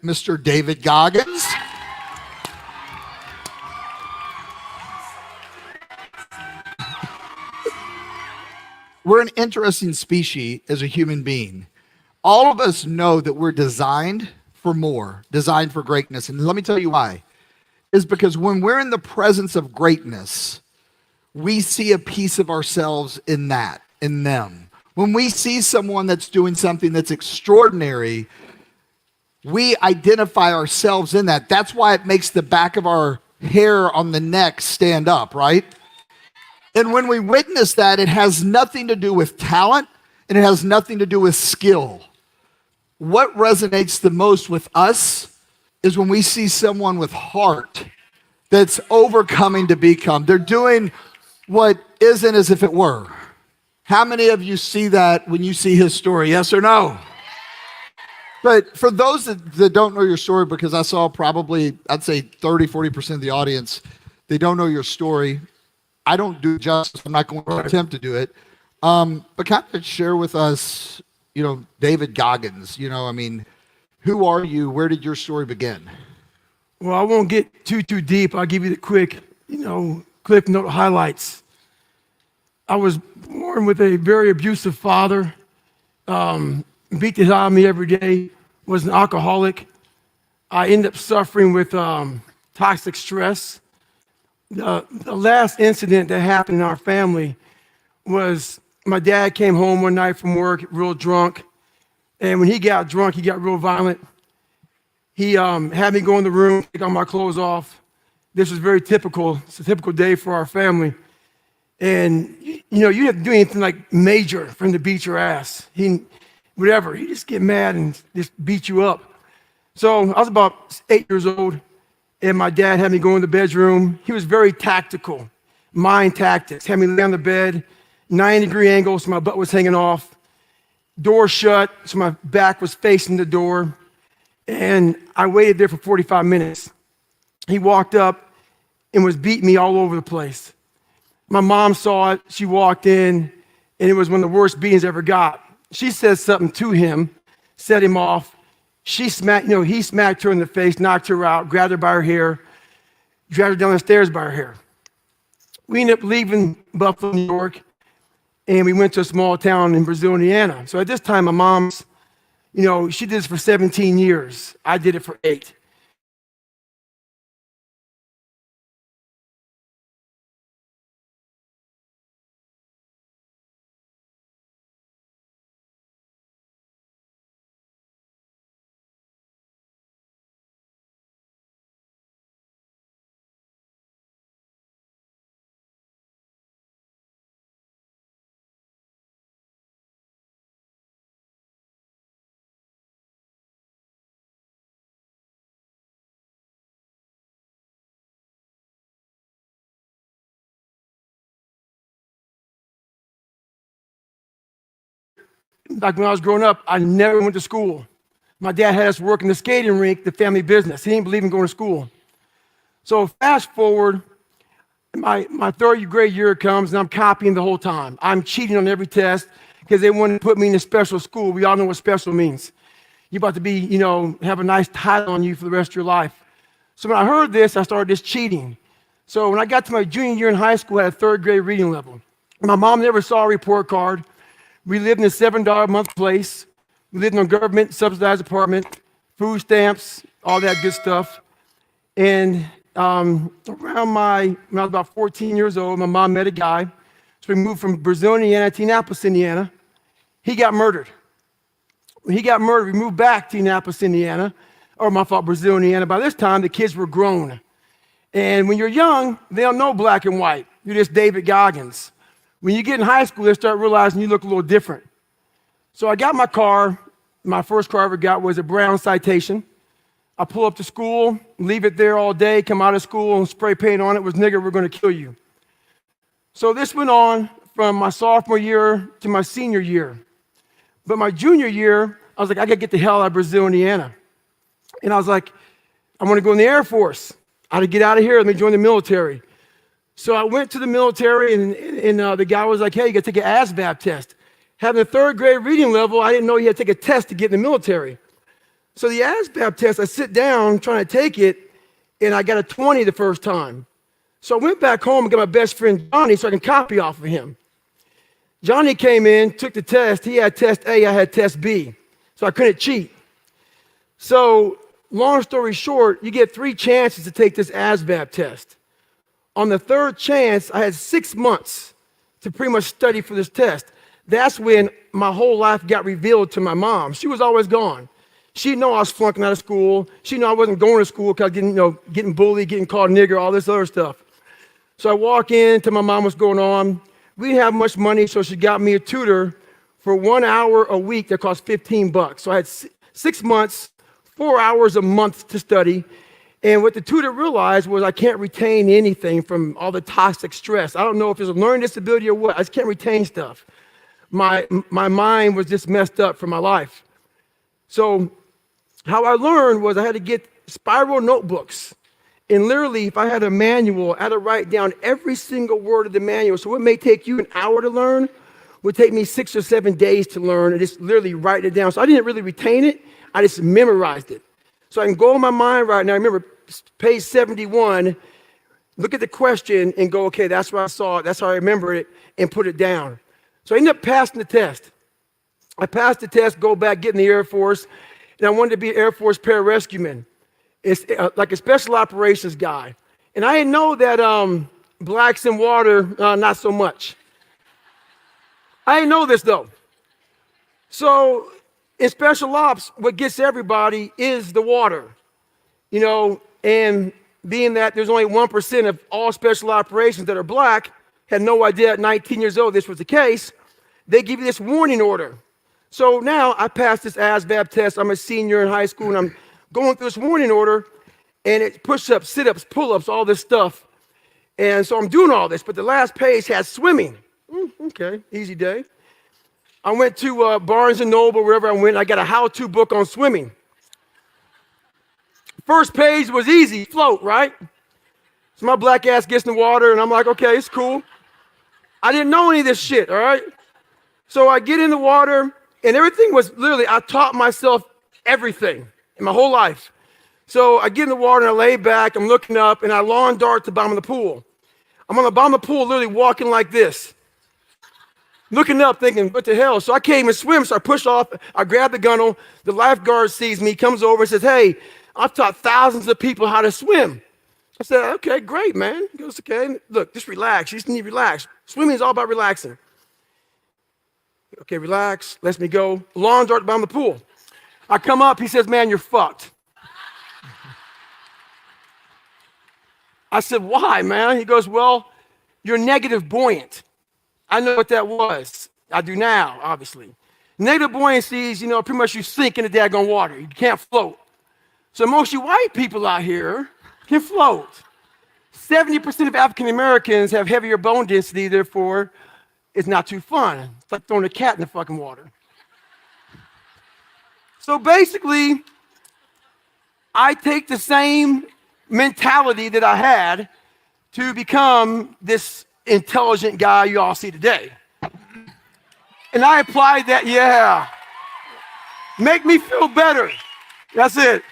Mr. David Goggins. We're an interesting species as a human being. All of us know that we're designed for more, designed for greatness. And let me tell you why. Is because when we're in the presence of greatness, we see a piece of ourselves in that, in them. When we see someone that's doing something that's extraordinary, we identify ourselves in that. That's why it makes the back of our hair on the neck stand up, right? And when we witness that, it has nothing to do with talent and it has nothing to do with skill. What resonates the most with us is when we see someone with heart that's overcoming to become. They're doing what isn't as if it were. How many of you see that when you see his story? Yes or no? But for those that don't know your story, because I saw probably, I'd say 30-40% of the audience, they don't know your story. I don't do justice. I'm not going to attempt to do it. But kind of share with us, David Goggins, who are you? Where did your story begin? Well, I won't get too deep. I'll give you the quick, cliff note highlights. I was born with a very abusive father, beat the hell out of me every day, was an alcoholic. I ended up suffering with toxic stress. The last incident that happened in our family was my dad came home one night from work, real drunk. And when he got drunk, he got real violent. He had me go in the room, take all my clothes off. This was very typical. It's a typical day for our family. And, you didn't have to do anything like major for him to beat your ass. He just get mad and just beat you up. So I was about 8 years old, and my dad had me go in the bedroom. He was very tactical, mind tactics. Had me lay on the bed, 90-degree angle, so my butt was hanging off. Door shut, so my back was facing the door. And I waited there for 45 minutes. He walked up and was beating me all over the place. My mom saw it. She walked in, and it was one of the worst beatings I ever got. She said something to him, set him off. He smacked her in the face, knocked her out, grabbed her by her hair, dragged her down the stairs by her hair. We ended up leaving Buffalo, New York, and we went to a small town in Brazil, Indiana. So at this time, my mom's, she did this for 17 years. I did it for 8. Like when I was growing up, I never went to school. My dad had us work in the skating rink, the family business. He didn't believe in going to school. So fast forward, my third grade year comes, and I'm copying the whole time. I'm cheating on every test because they wanted to put me in a special school. We all know what special means. You're about to be, have a nice title on you for the rest of your life. So when I heard this, I started just cheating. So when I got to my junior year in high school, I had a 3rd grade reading level. My mom never saw a report card. We lived in a $7 a month place. We lived in a government subsidized apartment, food stamps, all that good stuff. And when I was about 14 years old, my mom met a guy. So we moved from Brazil, Indiana to Indianapolis, Indiana. He got murdered. When he got murdered, we moved back to Indianapolis, Indiana, or my fault, Brazil, Indiana. By this time, the kids were grown. And when you're young, they don't know black and white. You're just David Goggins. When you get in high school, they start realizing you look a little different. So I got my car. My first car I ever got was a brown Citation. I pull up to school, leave it there all day, come out of school and spray paint on it. Was nigger, we're going to kill you. So this went on from my sophomore year to my senior year. But my junior year, I was like, I got to get the hell out of Brazil, Indiana. And I was like, I want to go in the Air Force. I had to get out of here. Let me join the military. So I went to the military, and the guy was like, hey, you got to take an ASVAB test. Having a 3rd grade reading level, I didn't know you had to take a test to get in the military. So the ASVAB test, I sit down trying to take it, and I got a 20 the first time. So I went back home and got my best friend Johnny so I can copy off of him. Johnny came in, took the test. He had test A, I had test B. So I couldn't cheat. So long story short, you get 3 chances to take this ASVAB test. On the 3rd chance, I had 6 months to pretty much study for this test. That's when my whole life got revealed to my mom. She was always gone. She didn't know I was flunking out of school. She didn't know I wasn't going to school because I was getting bullied, getting called nigger, all this other stuff. So I walk in to my mom, what's going on. We didn't have much money, so she got me a tutor for 1 hour a week that cost $15. So I had 6 months, 4 hours a month to study. And what the tutor realized was I can't retain anything from all the toxic stress. I don't know if it's a learning disability or what. I just can't retain stuff. My mind was just messed up from my life. So how I learned was I had to get spiral notebooks. And literally, if I had a manual, I had to write down every single word of the manual. So what may take you an hour to learn would take me 6 or 7 days to learn, and just literally write it down. So I didn't really retain it. I just memorized it. So I can go in my mind right now. I remember page 71, look at the question and go, okay, that's what I saw. That's how I remember it, and put it down. So I ended up passing the test. I passed the test, go back, get in the Air Force, and I wanted to be an Air Force pararescueman. It's like a special operations guy. And I didn't know that blacks in water, not so much. I didn't know this though. So in special ops, what gets everybody is the water, and being that there's only 1% of all special operations that are black, had no idea at 19 years old this was the case, they give you this warning order. So now I passed this ASVAB test. I'm a senior in high school, and I'm going through this warning order, and it's push-ups, sit-ups, pull-ups, all this stuff. And so I'm doing all this, but the last page has swimming. Okay, easy day. I went to Barnes & Noble, wherever I went. I got a how-to book on swimming. First page was easy, float, right? So my black ass gets in the water, and I'm like, okay, it's cool. I didn't know any of this shit, all right? So I get in the water, and everything was literally, I taught myself everything in my whole life. So I get in the water, and I lay back, I'm looking up, and I lawn dart to the bottom of the pool. I'm on the bottom of the pool, literally walking like this, looking up, thinking, what the hell? So I can't even swim, so I push off, I grab the gunnel, the lifeguard sees me, comes over and says, hey, I've taught thousands of people how to swim. I said, okay, great, man. He goes, okay, look, just relax. You just need to relax. Swimming is all about relaxing. Okay, relax, lets me go. Lawn dart down the pool. I come up, he says, man, you're fucked. I said, why, man? He goes, well, you're negative buoyant. I know what that was. I do now, obviously. Negative buoyancy is, pretty much you sink in the daggone water. You can't float. So most of you white people out here can float. 70% of African Americans have heavier bone density, therefore it's not too fun. It's like throwing a cat in the fucking water. So basically, I take the same mentality that I had to become this intelligent guy you all see today. And I applied that, yeah. Make me feel better. That's it.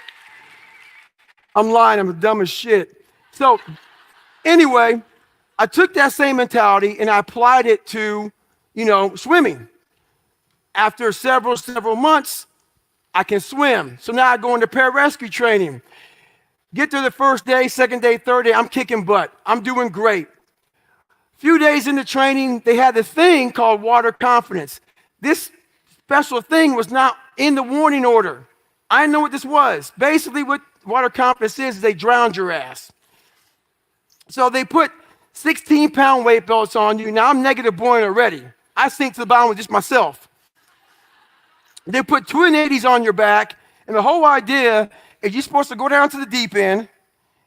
I'm lying, I'm dumb as shit. So anyway, I took that same mentality and I applied it to, swimming. After several months, I can swim. So now I go into pararescue training. Get to the first day, second day, third day, I'm kicking butt. I'm doing great. Few days into training, they had this thing called water confidence. This special thing was not in the warning order. I didn't know what this was. Basically, what water confidence is they drowned your ass. So they put 16-pound weight belts on you. Now I'm negative buoyant already. I sink to the bottom with just myself. They put 280s on your back, and the whole idea is you're supposed to go down to the deep end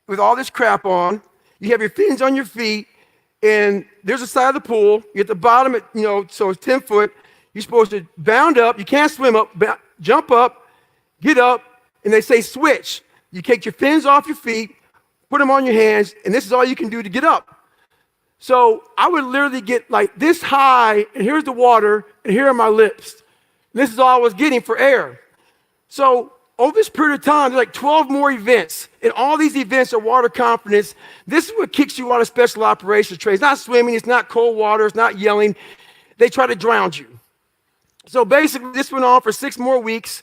with all this crap on. You have your fins on your feet, and there's a side of the pool. You're at the bottom, so it's 10 foot. You're supposed to bound up. You can't swim up, jump up, get up, and they say switch. You take your fins off your feet, put them on your hands, and this is all you can do to get up. So I would literally get like this high, and here's the water, and here are my lips. This is all I was getting for air. So over this period of time, there's like 12 more events. And all these events are water confidence. This is what kicks you out of special operations training. It's not swimming, it's not cold water, it's not yelling. They try to drown you. So basically, this went on for 6 more weeks.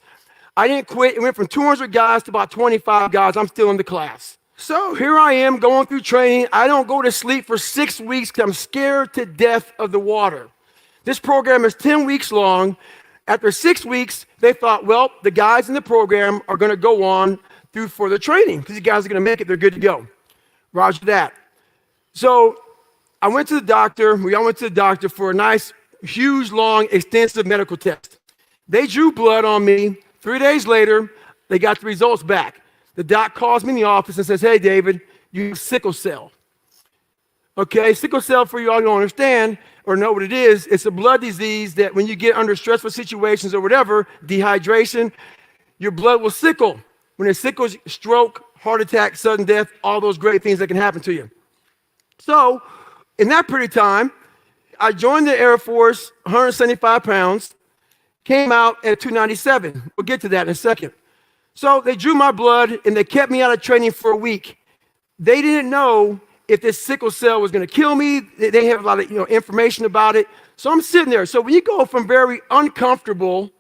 I didn't quit. It went from 200 guys to about 25 guys. I'm still in the class. So here I am going through training. I don't go to sleep for 6 weeks because I'm scared to death of the water. This program is 10 weeks long. After 6 weeks, they thought, well, the guys in the program are going to go on through further training because these guys are going to make it. They're good to go. Roger that. So I went to the doctor. We all went to the doctor for a nice, huge, long, extensive medical test. They drew blood on me. 3 days later, they got the results back. The doc calls me in the office and says, hey, David, you have sickle cell. Okay, sickle cell, for you all don't understand or know what it is, it's a blood disease that when you get under stressful situations or whatever, dehydration, your blood will sickle. When it sickles, stroke, heart attack, sudden death, all those great things that can happen to you. So in that period of time, I joined the Air Force, 175 pounds, came out at 297. We'll get to that in a second. So they drew my blood and they kept me out of training for a week. They didn't know if this sickle cell was going to kill me. They have a lot of information about it. So I'm sitting there. So when you go from very uncomfortable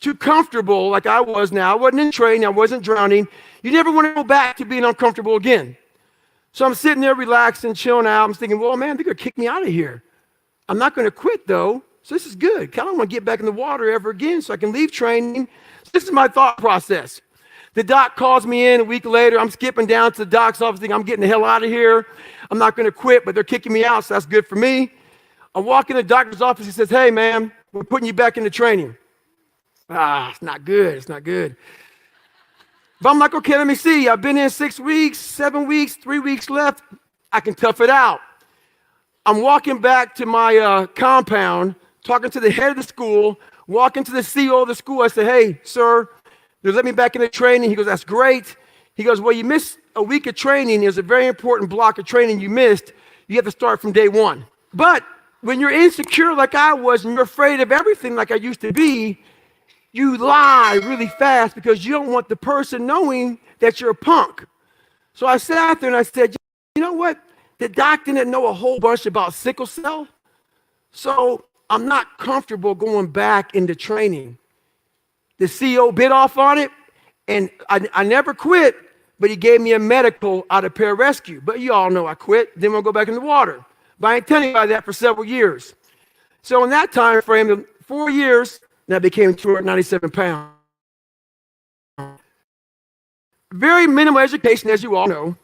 to comfortable, like I was now, I wasn't in training, I wasn't drowning, you never want to go back to being uncomfortable again. So I'm sitting there relaxing, chilling out. I'm thinking, well, man, they're going to kick me out of here. I'm not going to quit, though. So this is good. I don't want to get back in the water ever again so I can leave training. So this is my thought process. The doc calls me in a week later. I'm skipping down to the doc's office thinking I'm getting the hell out of here. I'm not going to quit, but they're kicking me out, so that's good for me. I walk in the doctor's office. He says, hey, man, we're putting you back into training. It's not good. It's not good. But I'm like, okay, let me see. I've been in 6 weeks, 7 weeks, 3 weeks left. I can tough it out. I'm walking back to my compound, talking to the head of the school, walking to the CEO of the school. I say, hey, sir, they let me back into training. He goes, that's great. He goes, well, you missed a week of training. There's a very important block of training you missed. You have to start from day one. But when you're insecure like I was and you're afraid of everything like I used to be, you lie really fast because you don't want the person knowing that you're a punk. So I sat there and I said, you know what? The doc didn't know a whole bunch about sickle cell. So I'm not comfortable going back into training. The CEO bit off on it, and I never quit, but he gave me a medical out of pararescue. But you all know I quit, then we'll go back in the water. But I ain't telling you about that for several years. So in that time frame, 4 years, and I became 297 pounds. Very minimal education, as you all know.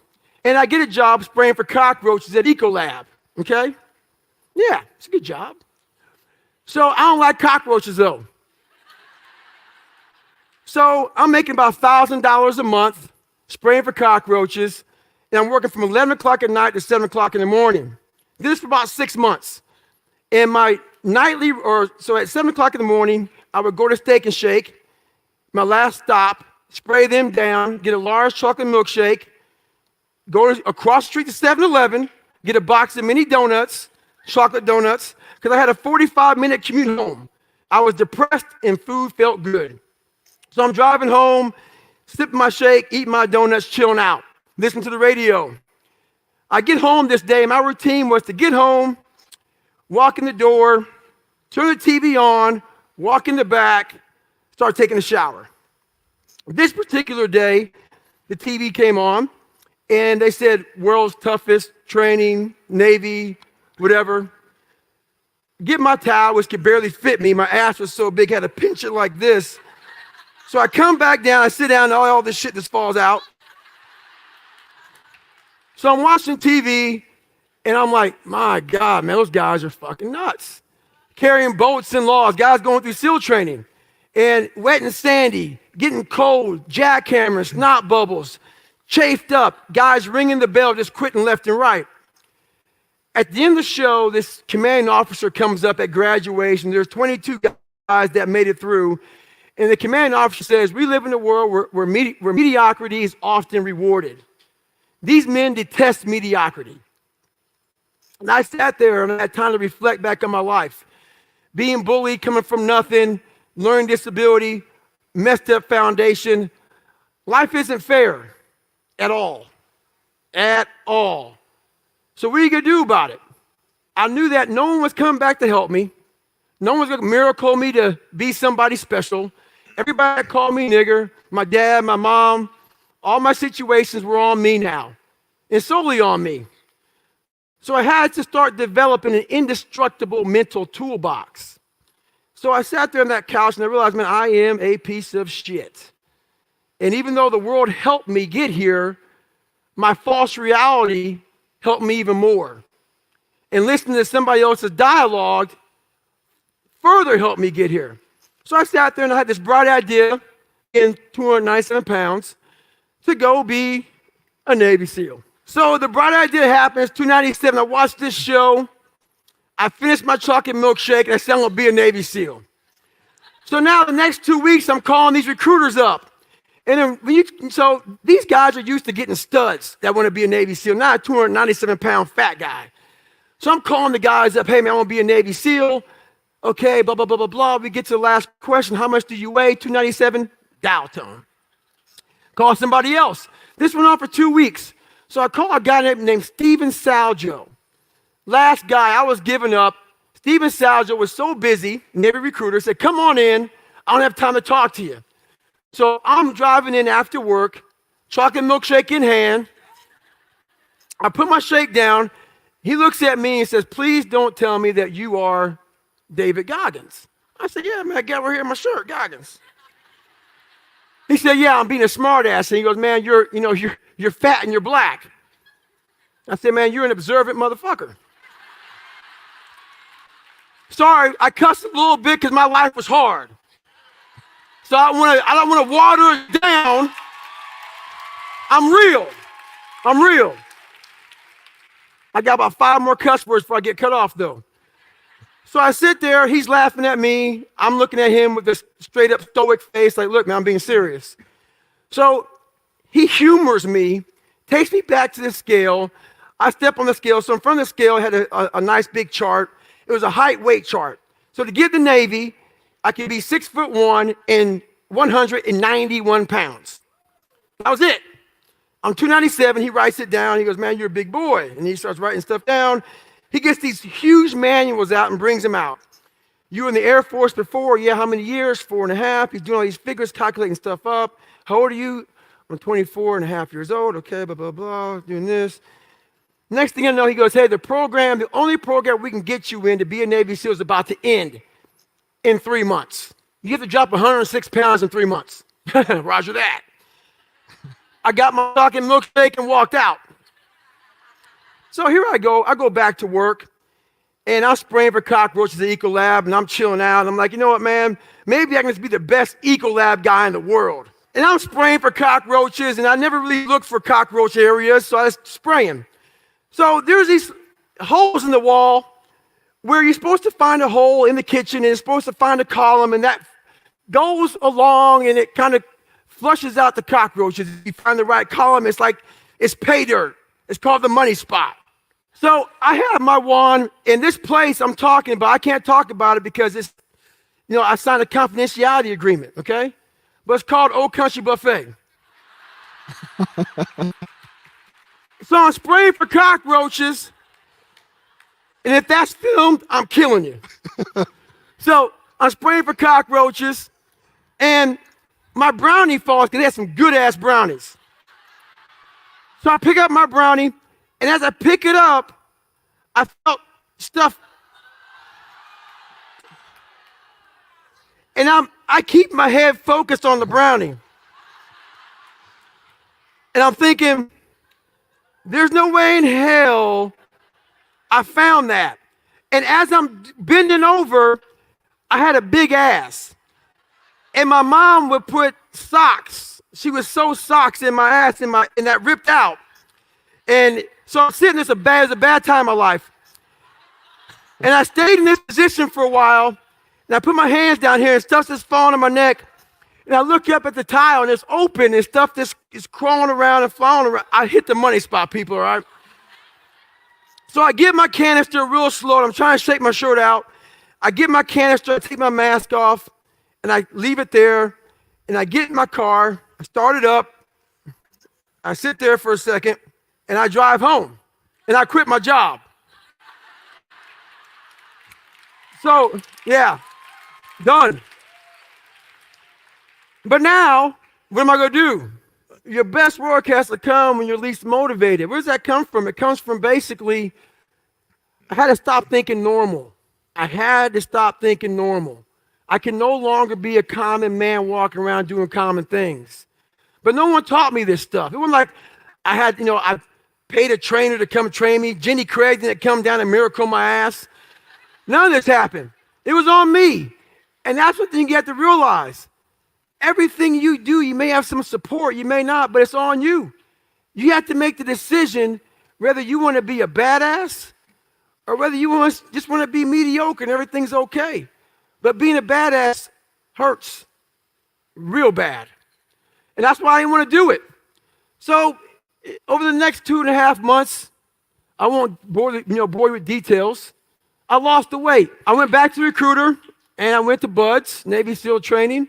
And I get a job spraying for cockroaches at Ecolab, okay? Yeah, it's a good job. So I don't like cockroaches, though. So I'm making about $1,000 a month spraying for cockroaches, and I'm working from 11 o'clock at night to 7 o'clock in the morning. Did this for about 6 months. And my nightly, so at 7 o'clock in the morning, I would go to Steak and Shake, my last stop, spray them down, get a large chocolate milkshake, go across the street to 7-Eleven, get a box of mini donuts, chocolate donuts, because I had a 45-minute commute home. I was depressed and food felt good. So I'm driving home, sipping my shake, eating my donuts, chilling out, listening to the radio. I get home this day. My routine was to get home, walk in the door, turn the TV on, walk in the back, start taking a shower. This particular day, the TV came on, and they said, world's toughest training, Navy, whatever. Get my towel, which could barely fit me. My ass was so big, I had to pinch it like this. So I come back down, I sit down, and all this shit just falls out. So I'm watching TV, and I'm like, my God, man, those guys are fucking nuts. Carrying boats and logs, guys going through SEAL training, and wet and sandy, getting cold, jackhammers, snot bubbles, chafed up, guys ringing the bell, just quitting left and right. At the end of the show, this commanding officer comes up at graduation. There's 22 guys that made it through. And the commanding officer says, we live in a world where mediocrity is often rewarded. These men detest mediocrity. And I sat there and I had time to reflect back on my life. Being bullied, coming from nothing, learning disability, messed up foundation. Life isn't fair at all. At all. So what are you going to do about it? I knew that no one was coming back to help me. No one was going to miracle me to be somebody special. Everybody called me nigger. My dad, my mom, all my situations were on me now. And solely on me. So I had to start developing an indestructible mental toolbox. So I sat there on that couch and I realized, man, I am a piece of shit. And even though the world helped me get here, my false reality helped me even more. And listening to somebody else's dialogue further helped me get here. So I sat there and I had this bright idea in 297 pounds to go be a Navy SEAL. So the bright idea happens, 297, I watched this show. I finished my chocolate milkshake and I said, I'm gonna be a Navy SEAL. So now the next 2 weeks, I'm calling these recruiters up. And then so these guys are used to getting studs that want to be a Navy SEAL, not a 297-pound fat guy. So I'm calling the guys up, hey man, I want to be a Navy SEAL. Okay, blah, blah, blah, blah, blah. We get to the last question. How much do you weigh? 297? Dial tone. Call somebody else. This went on for 2 weeks. So I call a guy named Steven Saljo. Last guy, I was giving up. Steven Saljo was so busy, Navy recruiter, said, come on in. I don't have time to talk to you. So I'm driving in after work, chocolate milkshake in hand. I put my shake down. He looks at me and says, please don't tell me that you are David Goggins. I said, yeah, man, I got right here in my shirt, Goggins. He said, yeah, I'm being a smart ass. And he goes, man, you're fat and you're black. I said, man, you're an observant motherfucker. Sorry, I cussed a little bit because my life was hard. So I don't want to water it down. I'm real. I got about 5 more cuss words before I get cut off, though. So I sit there, he's laughing at me. I'm looking at him with this straight up stoic face, like, look, man, I'm being serious. So he humors me, takes me back to the scale. I step on the scale. So in front of the scale, I had a nice big chart. It was a height weight chart. So to get the Navy, I could be 6'1" and 191 pounds. That was it. I'm 297. He writes it down. He goes, man, you're a big boy. And he starts writing stuff down. He gets these huge manuals out and brings them out. You were in the Air Force before? Yeah, how many years? 4.5. He's doing all these figures, calculating stuff up. How old are you? I'm 24 and a half years old. Okay, blah, blah, blah, doing this. Next thing I know, he goes, hey, the only program we can get you in to be a Navy SEAL is about to end in 3 months. You have to drop 106 pounds in 3 months. Roger that. I got my chocolate milkshake and walked out. So here I go back to work, and I'm spraying for cockroaches at Ecolab, and I'm chilling out. And I'm like, you know what, man? Maybe I can just be the best Ecolab guy in the world. And I'm spraying for cockroaches, and I never really looked for cockroach areas, so I was spraying. So there's these holes in the wall where you're supposed to find a hole in the kitchen, and it's supposed to find a column, and that goes along, and it kind of flushes out the cockroaches. If you find the right column, it's like it's pay dirt. It's called the money spot. So I have my wand in this place I'm talking about. I can't talk about it because it's, I signed a confidentiality agreement, okay? But it's called Old Country Buffet. So I'm spraying for cockroaches, and if that's filmed, I'm killing you. So I'm spraying for cockroaches, and my brownie falls because they had some good-ass brownies. So I pick up my brownie, and as I pick it up, I felt stuff. And I keep my head focused on the brownie. And I'm thinking, there's no way in hell I found that. And as I'm bending over, I had a big ass. And my mom would put socks. She would sew socks in my ass, and that ripped out. And so I'm sitting, it was a bad time in my life. And I stayed in this position for a while, and I put my hands down here, and stuff's just falling on my neck. And I look up at the tile, and it's open, and stuff just is crawling around and flying around. I hit the money spot, people, all right? So I get my canister real slow, and I'm trying to shake my shirt out. I get my canister, I take my mask off, and I leave it there, and I get in my car, I start it up, I sit there for a second, and I drive home, and I quit my job. So, yeah, done. But now, what am I going to do? Your best work has to come when you're least motivated. Where does that come from? It comes from basically, I had to stop thinking normal. I had to stop thinking normal. I can no longer be a common man walking around doing common things. But no one taught me this stuff. It wasn't like I had, I paid a trainer to come train me. Jenny Craig didn't come down and miracle my ass. None of this happened. It was on me. And that's what you have to realize. Everything you do, you may have some support, you may not, but it's on you. You have to make the decision whether you want to be a badass or whether you just want to be mediocre and everything's okay. But being a badass hurts real bad. And that's why I didn't want to do it. So over the next 2.5 months, I won't bore you with details. I lost the weight. I went back to the recruiter and I went to Buds, Navy SEAL training.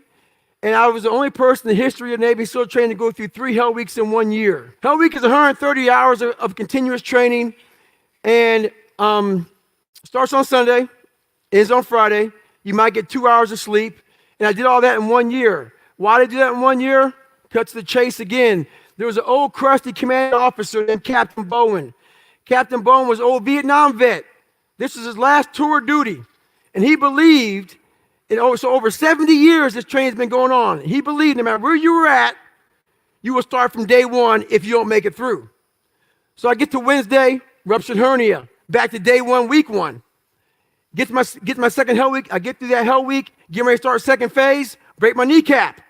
And I was the only person in the history of Navy SEAL training to go through 3 Hell Weeks in 1 year. Hell Week is 130 hours of continuous training, and starts on Sunday, ends on Friday. You might get 2 hours of sleep, and I did all that in 1 year. Why did I do that in 1 year? Cut to the chase again. There was an old crusty commanding officer named Captain Bowen. Captain Bowen was an old Vietnam vet. This was his last tour of duty, and he believed. So over 70 years, this training's been going on. He believed no matter where you were at, you will start from day one if you don't make it through. So I get to Wednesday, ruptured hernia. Back to day 1, week 1. Get to my second Hell Week. I get through that Hell Week, get ready to start second phase, break my kneecap.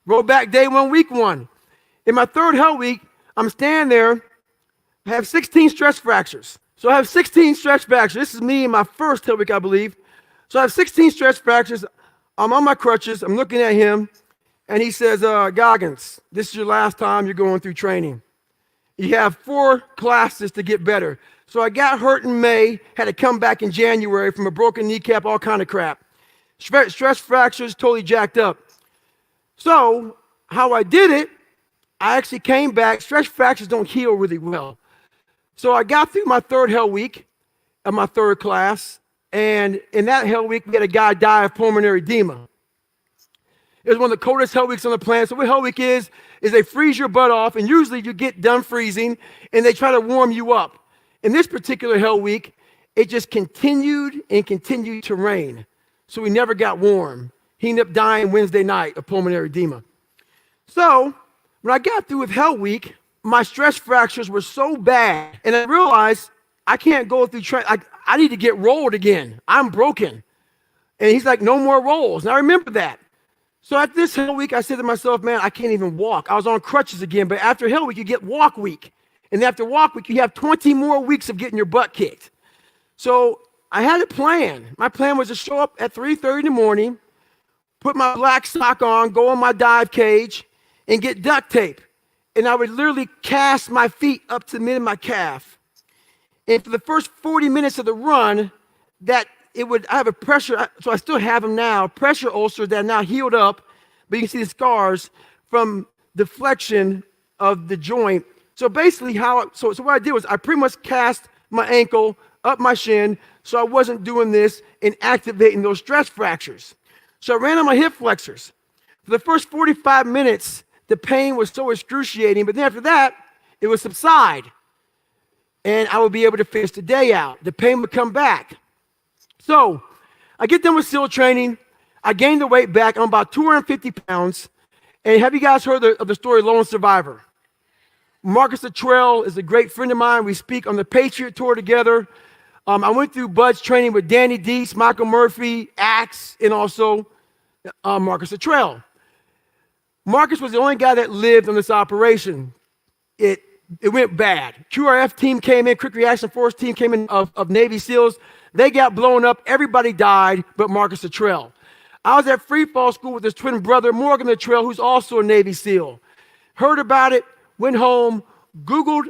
Roll back day 1, week 1. In my third Hell Week, I'm standing there. I have 16 stress fractures. So I have 16 stress fractures. This is me in my first Hell Week, I believe. So I have 16 stress fractures. I'm on my crutches. I'm looking at him. And he says, Goggins, this is your last time you're going through training. You have 4 classes to get better. So I got hurt in May, had to come back in January from a broken kneecap, all kind of crap. Stress fractures, totally jacked up. So how I did it, I actually came back. Stress fractures don't heal really well. So I got through my third Hell Week of my third class. And in that Hell Week, we had a guy die of pulmonary edema. It was one of the coldest Hell Weeks on the planet. So what Hell Week is they freeze your butt off, and usually you get done freezing, and they try to warm you up. In this particular Hell Week, it just continued and continued to rain. So we never got warm. He ended up dying Wednesday night of pulmonary edema. So when I got through with Hell Week, my stress fractures were so bad, and I realized I can't go through training. I need to get rolled again. I'm broken. And he's like, no more rolls. And I remember that. So at this Hell Week, I said to myself, man, I can't even walk. I was on crutches again. But after Hell Week, you get Walk Week. And after Walk Week, you have 20 more weeks of getting your butt kicked. So I had a plan. My plan was to show up at 3:30 in the morning, put my black sock on, go on my dive cage, and get duct tape. And I would literally cast my feet up to the mid of my calf. And for the first 40 minutes of the run, I have a pressure, so I still have them now, pressure ulcers that are now healed up, but you can see the scars from deflection of the joint. So basically so what I did was I pretty much cast my ankle up my shin so I wasn't doing this and activating those stress fractures. So I ran on my hip flexors. For the first 45 minutes, the pain was so excruciating, but then after that, it would subside. And I would be able to finish the day out. The pain would come back. So I get done with SEAL training. I gained the weight back. I'm about 250 pounds. And have you guys heard of the story Lone Survivor? Marcus Luttrell is a great friend of mine. We speak on the Patriot Tour together. I went through Bud's training with Danny Deese, Michael Murphy, Axe, and also Marcus Luttrell. Marcus was the only guy that lived on this operation. It went bad. QRF team came in, Quick Reaction Force team came in of Navy SEALs. They got blown up. Everybody died but Marcus Luttrell. I was at free fall school with his twin brother, Morgan Luttrell, who's also a Navy SEAL. Heard about it, went home, Googled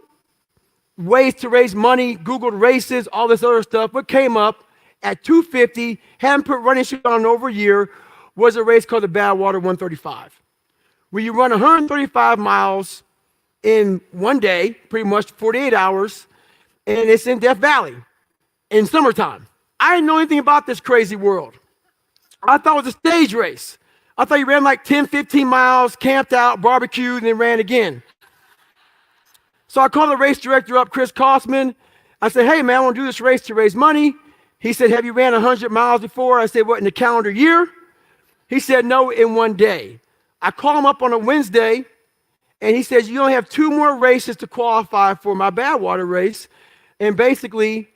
ways to raise money, Googled races, all this other stuff. What came up at 250, hadn't put running shoes on in over a year, was a race called the Badwater 135, where you run 135 miles in one day, pretty much 48 hours, and it's in Death Valley in summertime. I didn't know anything about this crazy world. I thought it was a stage race. I thought you ran like 10, 15 miles, camped out, barbecued, and then ran again. So I called the race director up, Chris Kosman. I said, hey, man, I want to do this race to raise money. He said, have you ran 100 miles before? I said, what, in a calendar year? He said, no, in one day. I called him up on a Wednesday, and he says, you only have 2 more races to qualify for my Badwater race. And basically,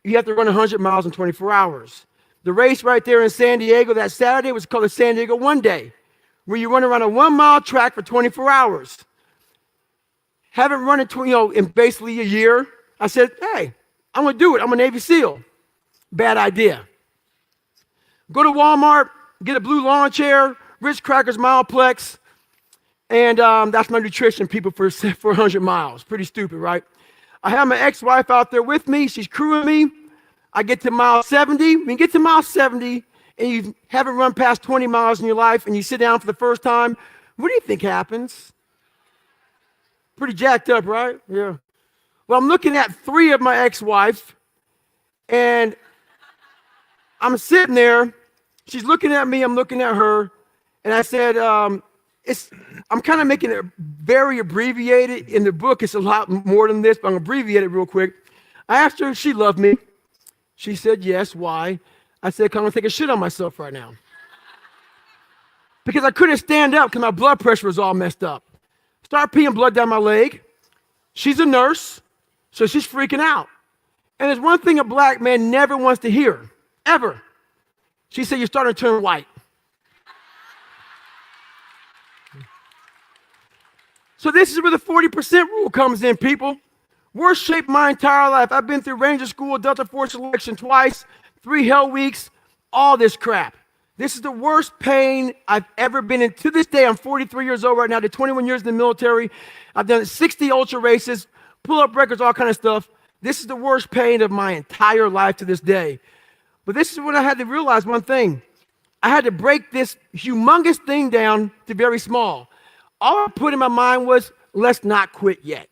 you have to run 100 miles in 24 hours. The race right there in San Diego that Saturday was called the San Diego One Day, where you run around a 1-mile track for 24 hours. Haven't run it, in basically a year. I said, hey, I'm going to do it. I'm a Navy SEAL. Bad idea. Go to Walmart, get a blue lawn chair, Ritz Crackers Mileplex, and that's my nutrition, people, for 100 miles. Pretty stupid, right? I have my ex-wife out there with me. She's crewing me. I get to mile 70. When you get to mile 70 and you haven't run past 20 miles in your life and you sit down for the first time, what do you think happens? Pretty jacked up, right? Yeah. Well, I'm looking at 3 of my ex-wife, and I'm sitting there. She's looking at me. I'm looking at her. And I said, I'm kind of making it very abbreviated. In the book, it's a lot more than this, but I'm going to abbreviate it real quick. I asked her if she loved me. She said, yes. Why? I said, I'm going to take a shit on myself right now. Because I couldn't stand up because my blood pressure was all messed up. Start peeing blood down my leg. She's a nurse, so she's freaking out. And there's one thing a black man never wants to hear, ever. She said, you're starting to turn white. So this is where the 40% rule comes in, people. Worst shaped my entire life. I've been through Ranger School, Delta Force selection twice, 3 hell weeks, all this crap. This is the worst pain I've ever been in. To this day, I'm 43 years old right now. I did 21 years in the military. I've done 60 ultra races, pull-up records, all kind of stuff. This is the worst pain of my entire life to this day. But this is when I had to realize one thing. I had to break this humongous thing down to very small. All I put in my mind was, let's not quit yet.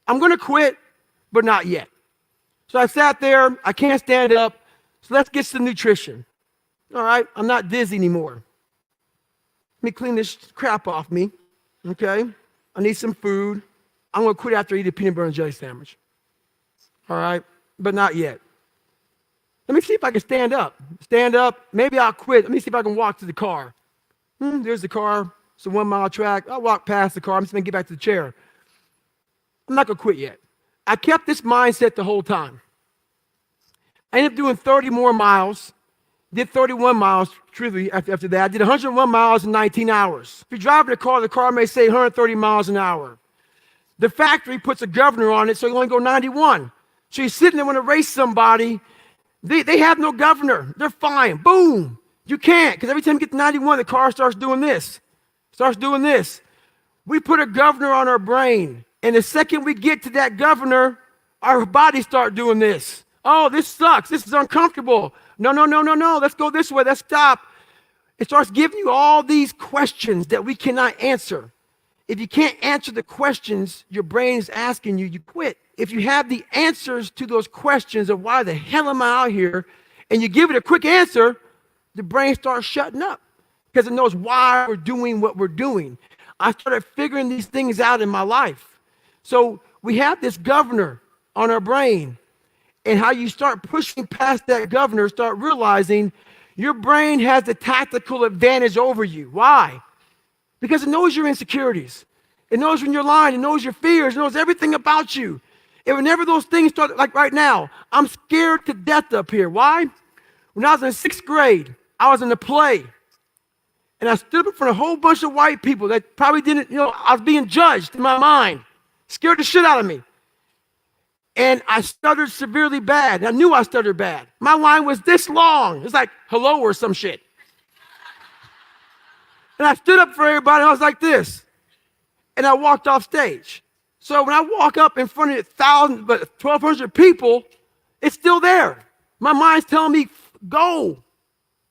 I'm going to quit, but not yet. So I sat there. I can't stand up. So let's get some nutrition. All right, I'm not dizzy anymore. Let me clean this crap off me, okay? I need some food. I'm going to quit after I eat a peanut butter and jelly sandwich. All right, but not yet. Let me see if I can stand up. Stand up. Maybe I'll quit. Let me see if I can walk to the car. There's the car. It's a 1-mile track. I'll walk past the car. I'm just going to get back to the chair. I'm not going to quit yet. I kept this mindset the whole time. I ended up doing 30 more miles. Did 31 miles, truthfully, after that. I did 101 miles in 19 hours. If you're driving the car may say 130 miles an hour. The factory puts a governor on it, so you only go 91. So you're sitting there when to race somebody. They have no governor. They're fine. Boom. You can't, because every time you get to 91, the car starts doing this. We put a governor on our brain. And the second we get to that governor, our bodies start doing this. Oh, this sucks. This is uncomfortable. No. Let's go this way. Let's stop. It starts giving you all these questions that we cannot answer. If you can't answer the questions your brain is asking you, you quit. If you have the answers to those questions of why the hell am I out here, and you give it a quick answer, the brain starts shutting up because it knows why we're doing what we're doing. I started figuring these things out in my life. So we have this governor on our brain. And how you start pushing past that governor, start realizing your brain has the tactical advantage over you. Why? Because it knows your insecurities. It knows when you're lying. It knows your fears. It knows everything about you. And whenever those things start, like right now, I'm scared to death up here. Why? When I was in 6th grade, I was in a play. And I stood up in front of a whole bunch of white people that probably didn't, I was being judged in my mind. Scared the shit out of me. And I stuttered severely bad. I knew I stuttered bad. My line was this long. It's like, hello or some shit. And I stood up for everybody, and I was like this. And I walked off stage. So when I walk up in front of 1,200 people, it's still there. My mind's telling me, go,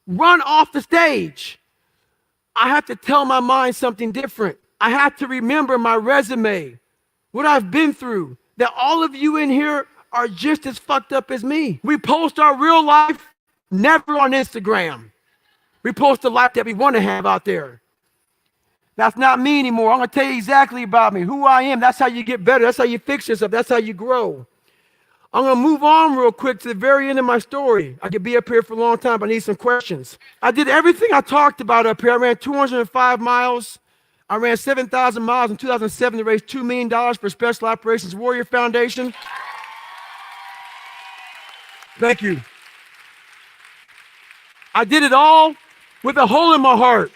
run off the stage. I have to tell my mind something different. I have to remember my resume. what I've been through, that all of you in here are just as fucked up as me. We post our real life never on Instagram. We post the life that we want to have out there. That's not me anymore. I'm going to tell you exactly about me, who I am. That's how you get better. That's how you fix yourself. That's how you grow. I'm going to move on real quick to the very end of my story. I could be up here for a long time, but I need some questions. I did everything I talked about up here. I ran 205 miles. I ran 7,000 miles in 2007 to raise $2 million for Special Operations Warrior Foundation. Thank you. I did it all with a hole in my heart,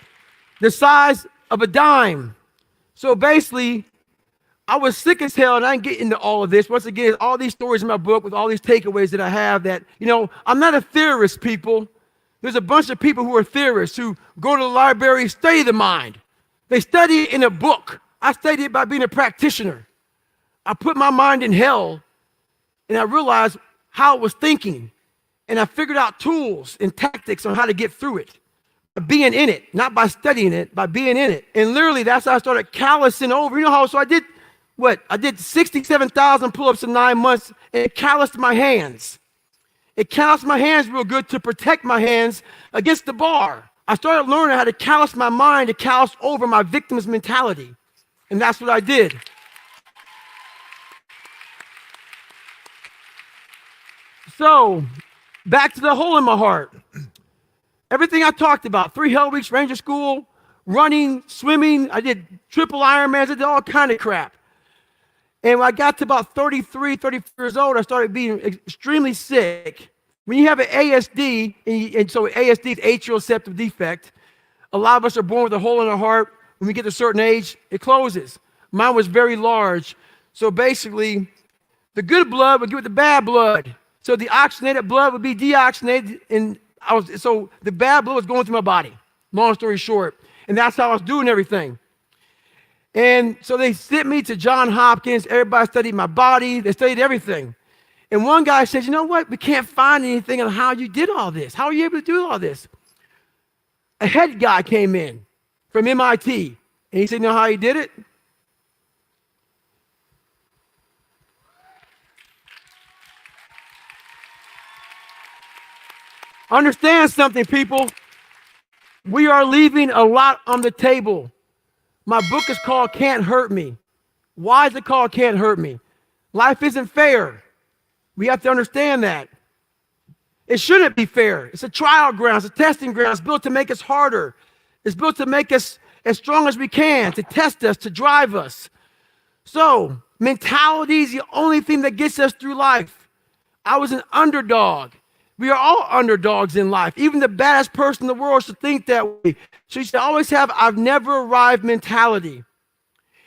the size of a dime. So basically, I was sick as hell, and I didn't get into all of this. Once again, all these stories in my book with all these takeaways that I have that, I'm not a theorist, people. There's a bunch of people who are theorists who go to the library, study the mind. They study it in a book. I studied it by being a practitioner. I put my mind in hell, and I realized how it was thinking. And I figured out tools and tactics on how to get through it. By being in it, not by studying it, by being in it. And literally, that's how I started callousing over. So I did what? I did 67,000 pull-ups in 9 months, and it calloused my hands. It calloused my hands real good to protect my hands against the bar. I started learning how to callous my mind, to callous over my victim's mentality. And that's what I did. So, back to the hole in my heart. Everything I talked about, 3 hell weeks, Ranger School, running, swimming, I did triple Ironmans, I did all kind of crap. And when I got to about 33, 34 years old, I started being extremely sick. When you have an ASD, and so ASD is atrial septal defect, a lot of us are born with a hole in our heart. When we get to a certain age, it closes. Mine was very large. So basically, the good blood would get with the bad blood. So the oxygenated blood would be deoxygenated, and so the bad blood was going through my body, long story short. And that's how I was doing everything. And so they sent me to Johns Hopkins. Everybody studied my body. They studied everything. And one guy said, you know what? We can't find anything on how you did all this. How are you able to do all this? A head guy came in from MIT. And he said, you know how he did it? Understand something, people. We are leaving a lot on the table. My book is called Can't Hurt Me. Why is it called Can't Hurt Me? Life isn't fair. We have to understand that. It shouldn't be fair. It's a trial ground. It's a testing ground. It's built to make us harder. It's built to make us as strong as we can, to test us, to drive us. So, mentality is the only thing that gets us through life. I was an underdog. We are all underdogs in life. Even the baddest person in the world should think that way. So you should always have I've never arrived mentality.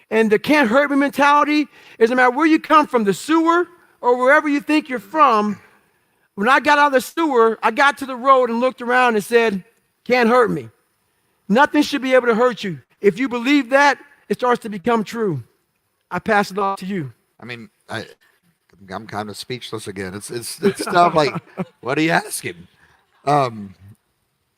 And the can't hurt me mentality is no matter where you come from, the sewer or wherever you think you're from. When I got out of the sewer, I got to the road and looked around and said, can't hurt me. Nothing should be able to hurt you. If you believe that, it starts to become true. I pass it off to you. I mean, I'm kind of speechless again. It's stuff like, what are you asking? One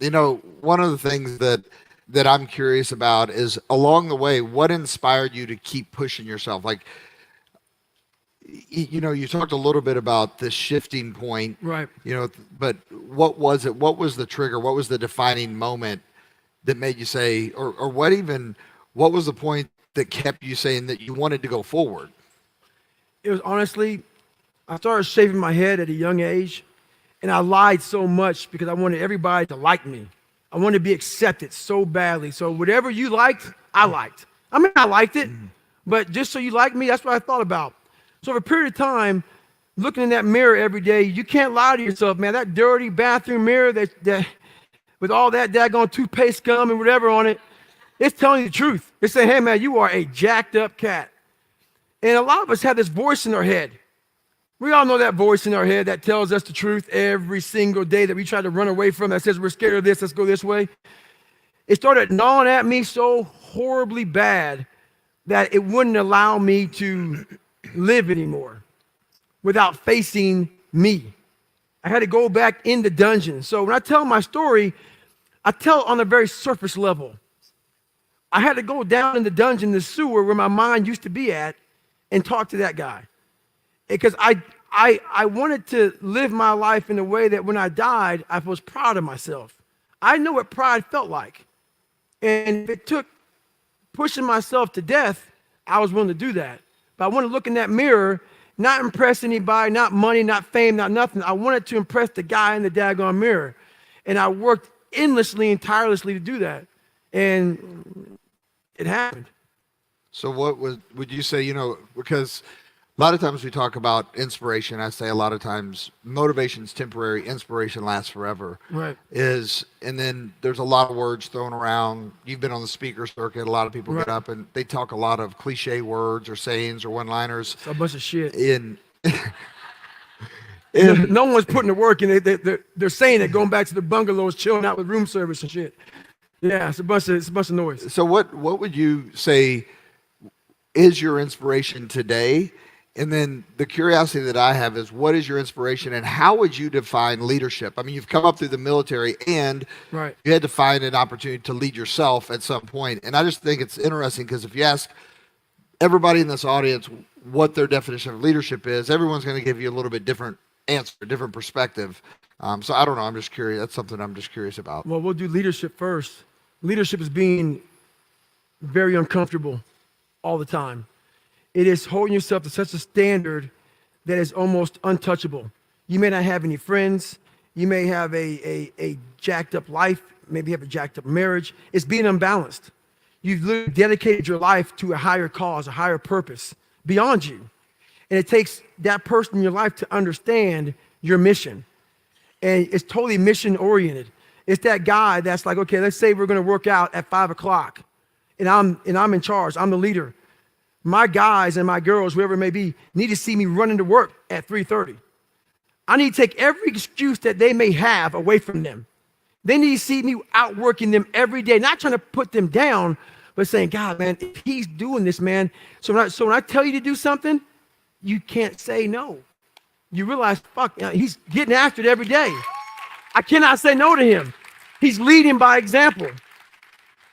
of the things that I'm curious about is along the way, what inspired you to keep pushing yourself? Like, you talked a little bit about the shifting point, right? But what was it? What was the trigger? What was the defining moment that made you say, or what was the point that kept you saying that you wanted to go forward? It was honestly, I started shaving my head at a young age, and I lied so much because I wanted everybody to like me. I wanted to be accepted so badly. So whatever you liked, I liked. I mean, I liked it, but just so you like me, that's what I thought about. So for a period of time, looking in that mirror every day, you can't lie to yourself, man. That dirty bathroom mirror that with all that daggone toothpaste scum and whatever on it, it's telling you the truth. It's saying, hey, man, you are a jacked up cat. And a lot of us have this voice in our head. We all know that voice in our head that tells us the truth every single day that we try to run away from, that says we're scared of this, let's go this way. It started gnawing at me so horribly bad that it wouldn't allow me to live anymore without facing me. I had to go back in the dungeon. So when I tell my story, I tell it on a very surface level. I had to go down in the dungeon, the sewer where my mind used to be at, and talk to that guy. Because I wanted to live my life in a way that when I died, I was proud of myself. I know what pride felt like. And if it took pushing myself to death, I was willing to do that. But I want to look in that mirror, not impress anybody, not money, not fame, not nothing. I wanted to impress the guy in the daggone mirror. And I worked endlessly and tirelessly to do that. And it happened. So would you say, because a lot of times we talk about inspiration, I say a lot of times motivation's temporary, inspiration lasts forever. Right. And then there's a lot of words thrown around. You've been on the speaker circuit. A lot of people get up and they talk a lot of cliche words or sayings or one-liners. It's a bunch of shit. No one's putting the work in. They're saying it, going back to the bungalows, chilling out with room service and shit. Yeah, it's a bunch of noise. So what would you say is your inspiration today? And then the curiosity that I have is, what is your inspiration and how would you define leadership? I mean, you've come up through the military and you had to find an opportunity to lead yourself at some point. And I just think it's interesting because if you ask everybody in this audience what their definition of leadership is, everyone's going to give you a little bit different answer, different perspective. So I don't know. I'm just curious. That's something I'm just curious about. Well, we'll do leadership first. Leadership is being very uncomfortable all the time. It is holding yourself to such a standard that is almost untouchable. You may not have any friends. You may have a jacked up life. Maybe you have a jacked up marriage. It's being unbalanced. You've literally dedicated your life to a higher cause, a higher purpose beyond you. And it takes that person in your life to understand your mission. And it's totally mission oriented. It's that guy that's like, okay, let's say we're going to work out at 5 o'clock and I'm in charge. I'm the leader. My guys and my girls, whoever it may be, need to see me running to work at 3:30. I need to take every excuse that they may have away from them. They need to see me outworking them every day, not trying to put them down, but saying, God, man, if he's doing this, man. So when I tell you to do something, you can't say no. You realize, fuck, he's getting after it every day. I cannot say no to him. He's leading by example.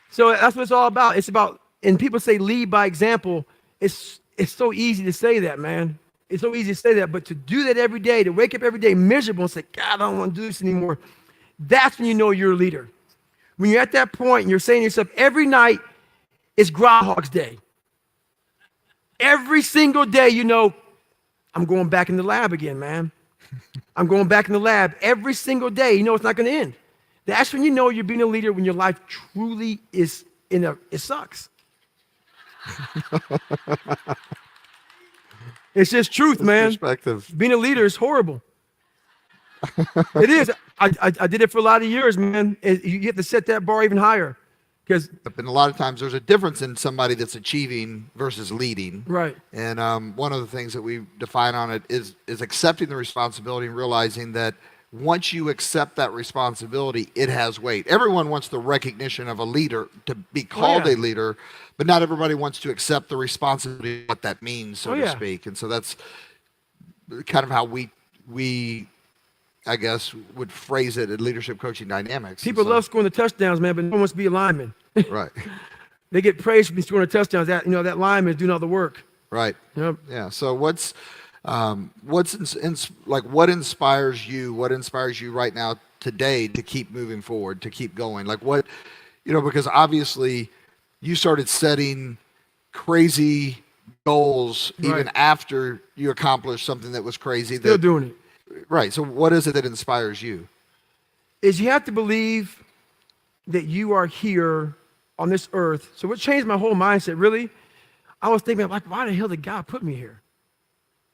So that's what it's all about. It's about, and people say lead by example. It's so easy to say that, man. It's so easy to say that, but to do that every day, to wake up every day miserable and say, God, I don't want to do this anymore, that's when you know you're a leader. When you're at that point and you're saying to yourself, every night is Groundhog's Day. Every single day, you know, I'm going back in the lab again, man. I'm going back in the lab every single day. You know it's not going to end. That's when you know you're being a leader, when your life truly is it sucks. It's just truth, man. Perspective. Being a leader is horrible. It is. I did it for a lot of years, man. You have to set that bar even higher. Because a lot of times there's a difference in somebody that's achieving versus leading. Right. And one of the things that we define on it is accepting the responsibility and realizing that once you accept that responsibility, it has weight. Everyone wants the recognition of a leader, to be called a leader, but not everybody wants to accept the responsibility of what that means, so to speak. And so that's kind of how we I guess, would phrase it in leadership coaching dynamics. People love scoring the touchdowns, man, but no one wants to be a lineman. Right. They get praised for scoring the touchdowns. That lineman is doing all the work. Right. Yep. Yeah. So what inspires you? What inspires you right now today to keep moving forward, to keep going? Like what, because obviously you started setting crazy goals even after you accomplished something that was crazy. Still doing it. Right. So what is it that inspires you? Is you have to believe that you are here on this earth. So what changed my whole mindset, really? I was thinking, like, why the hell did God put me here?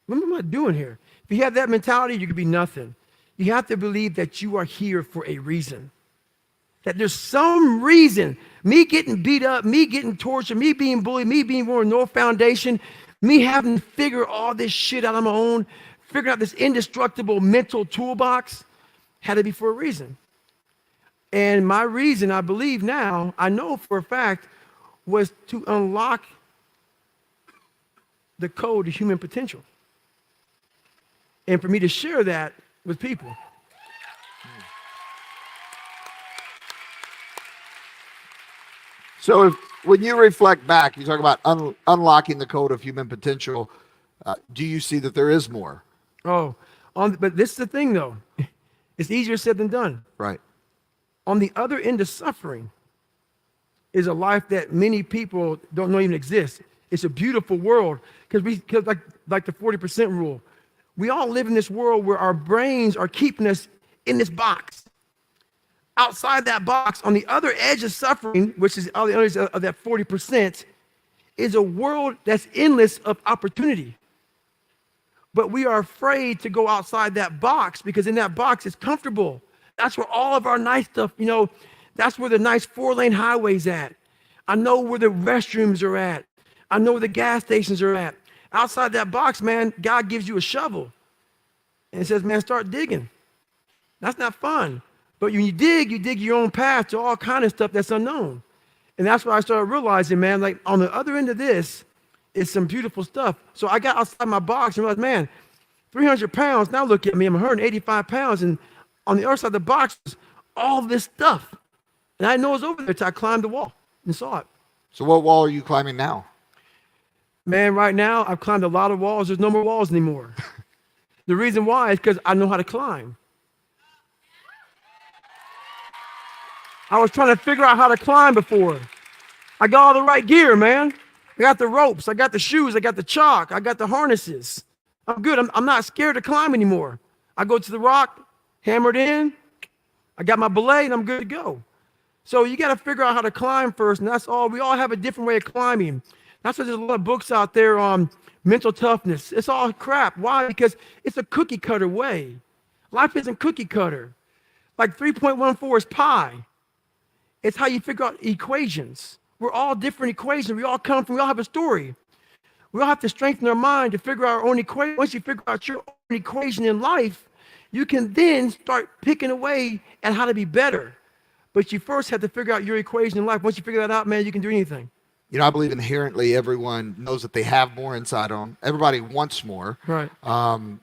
What am I doing here? If you have that mentality, you could be nothing. You have to believe that you are here for a reason. That there's some reason. Me getting beat up, me getting tortured, me being bullied, me being born with no foundation, me having to figure all this shit out on my own, figuring out this indestructible mental toolbox, had to be for a reason. And my reason, I believe now, I know for a fact, was to unlock the code to human potential. And for me to share that with people. So when you reflect back, you talk about unlocking the code of human potential. Do you see that there is more? Oh, but this is the thing though. It's easier said than done. Right. On the other end of suffering is a life that many people don't know even exists. It's a beautiful world because like the 40% rule, we all live in this world where our brains are keeping us in this box. Outside that box, on the other edge of suffering, which is on the other edge of that 40%, is a world that's endless of opportunity. But we are afraid to go outside that box because in that box it's comfortable. That's where all of our nice stuff, that's where the nice 4-lane highway's at. I know where the restrooms are at. I know where the gas stations are at. Outside that box, man, God gives you a shovel and says, man, start digging. That's not fun. But when you dig your own path to all kind of stuff that's unknown. And that's what I started realizing, man, like on the other end of this is some beautiful stuff. So I got outside my box and realized, man, 300 pounds, now look at me, I'm 185 pounds. And on the other side of the box is all this stuff. And I didn't know it was over there until I climbed the wall and saw it. So what wall are you climbing now? Man, right now, I've climbed a lot of walls. There's no more walls anymore. The reason why is because I know how to climb. I was trying to figure out how to climb before. I got all the right gear, man. I got the ropes. I got the shoes. I got the chalk. I got the harnesses. I'm good. I'm not scared to climb anymore. I go to the rock, hammer it in. I got my belay, and I'm good to go. So you got to figure out how to climb first, and that's all. We all have a different way of climbing. That's why there's a lot of books out there on mental toughness. It's all crap. Why? Because it's a cookie cutter way. Life isn't cookie cutter. Like 3.14 is pi. It's how you figure out equations. We're all different equations. We all have a story. We all have to strengthen our mind to figure out our own equation. Once you figure out your own equation in life, you can then start picking away at how to be better. But you first have to figure out your equation in life. Once you figure that out, man, you can do anything. I believe inherently everyone knows that they have more inside them. Everybody wants more. Right. And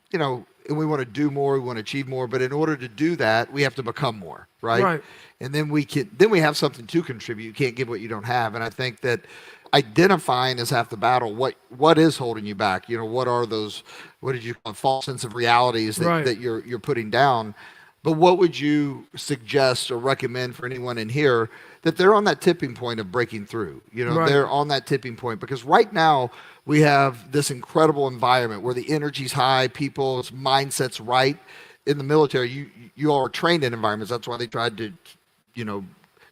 we want to do more, we want to achieve more, but in order to do that, we have to become more, right? Right. And then we have something to contribute. You can't give what you don't have. And I think that identifying is half the battle. What is holding you back? What are those, what did you call it, false sense of realities that you're putting down? But what would you suggest or recommend for anyone in here that they're on that tipping point of breaking through? They're on that tipping point because right now we have this incredible environment where the energy's high, people's mindset's right. In the military, you all are trained in environments. That's why they tried to,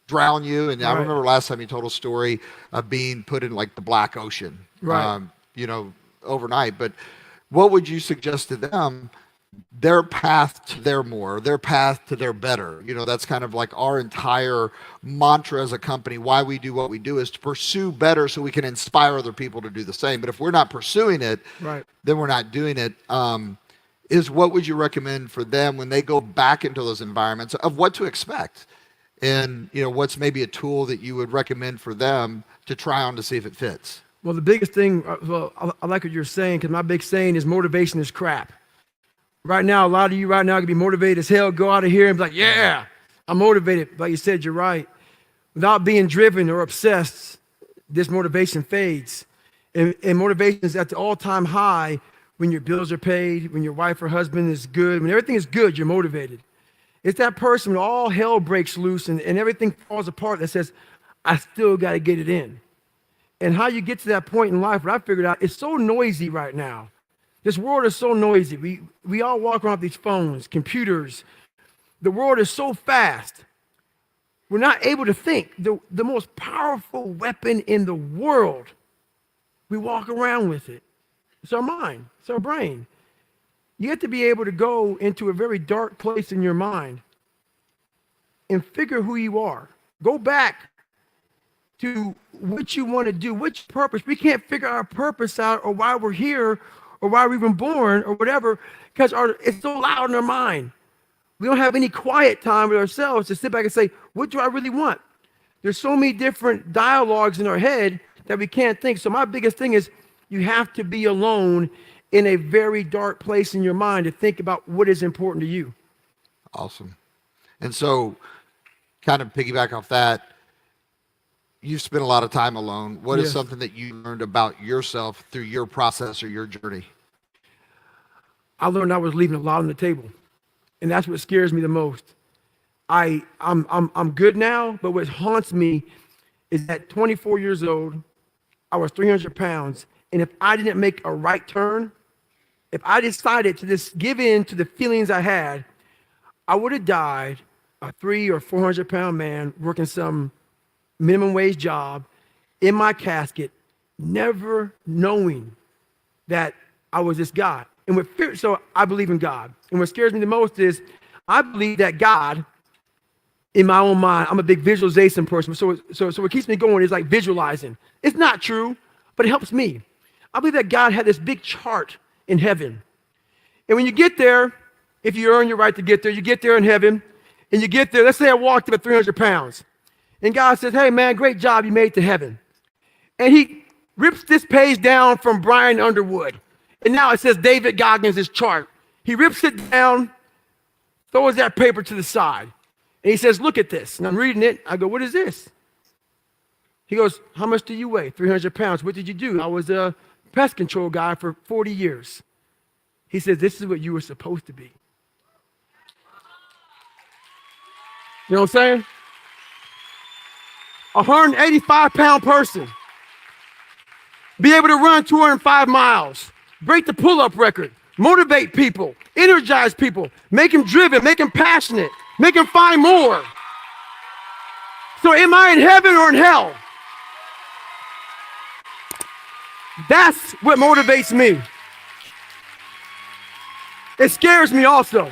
drown you. And I remember last time you told a story of being put in like the Black Ocean, overnight. But what would you suggest to them? Their path to their more, their path to their better. That's kind of like our entire mantra as a company. Why we do what we do is to pursue better so we can inspire other people to do the same. But if we're not pursuing it, then we're not doing it. What would you recommend for them when they go back into those environments of what to expect? And, what's maybe a tool that you would recommend for them to try on to see if it fits? Well, the biggest thing, I like what you're saying because my big saying is motivation is crap. Right now, a lot of you right now can be motivated as hell, go out of here and be like, yeah, I'm motivated. Like you said, you're right. Without being driven or obsessed, this motivation fades. And motivation is at the all-time high when your bills are paid, when your wife or husband is good, when everything is good, you're motivated. It's that person when all hell breaks loose and everything falls apart that says, I still got to get it in. And how you get to that point in life, what I figured out, it's so noisy right now. This world is so noisy. We all walk around with these phones, computers. The world is so fast. We're not able to think. The most powerful weapon in the world, we walk around with it. It's our mind. It's our brain. You have to be able to go into a very dark place in your mind and figure who you are. Go back to what you want to do, which purpose. We can't figure our purpose out or why we're here or why we're even born or whatever because it's so loud in our mind. We don't have any quiet time with ourselves to sit back and say, what do I really want? There's so many different dialogues in our head that we can't think. So my biggest thing is you have to be alone in a very dark place in your mind to think about what is important to you. Awesome. And so kind of piggyback off that, you've spent a lot of time alone. What is Yes. something that you learned about yourself through your process or your journey? I learned I was leaving a lot on the table, and that's what scares me the most. I'm good now, but what haunts me is that 24 years old, I was 300 pounds, and if I didn't make a right turn, if I decided to just give in to the feelings I had, I would have died a 300 or 400 pound man working some minimum wage job in my casket, never knowing that I was this God. And what fear, so I believe in God. And what scares me the most is I believe that God, in my own mind, I'm a big visualization person. So what keeps me going is like visualizing. It's not true, but it helps me. I believe that God had this big chart in heaven. And when you get there, if you earn your right to get there, you get there in heaven, and you get there, let's say I walked up at 300 pounds. And God says, hey man, great job, you made it to heaven. And he rips this page down from Brian Underwood. And now it says David Goggins' chart. He rips it down, throws that paper to the side. And he says, look at this. And I'm reading it. I go, what is this? He goes, how much do you weigh? 300 pounds. What did you do? I was a pest control guy for 40 years. He says, this is what you were supposed to be. You know what I'm saying? A 185-pound person. Be able to run 205 miles. Break the pull-up record. Motivate people. Energize people. Make them driven. Make them passionate. Make them find more. So am I in heaven or in hell? That's what motivates me. It scares me also.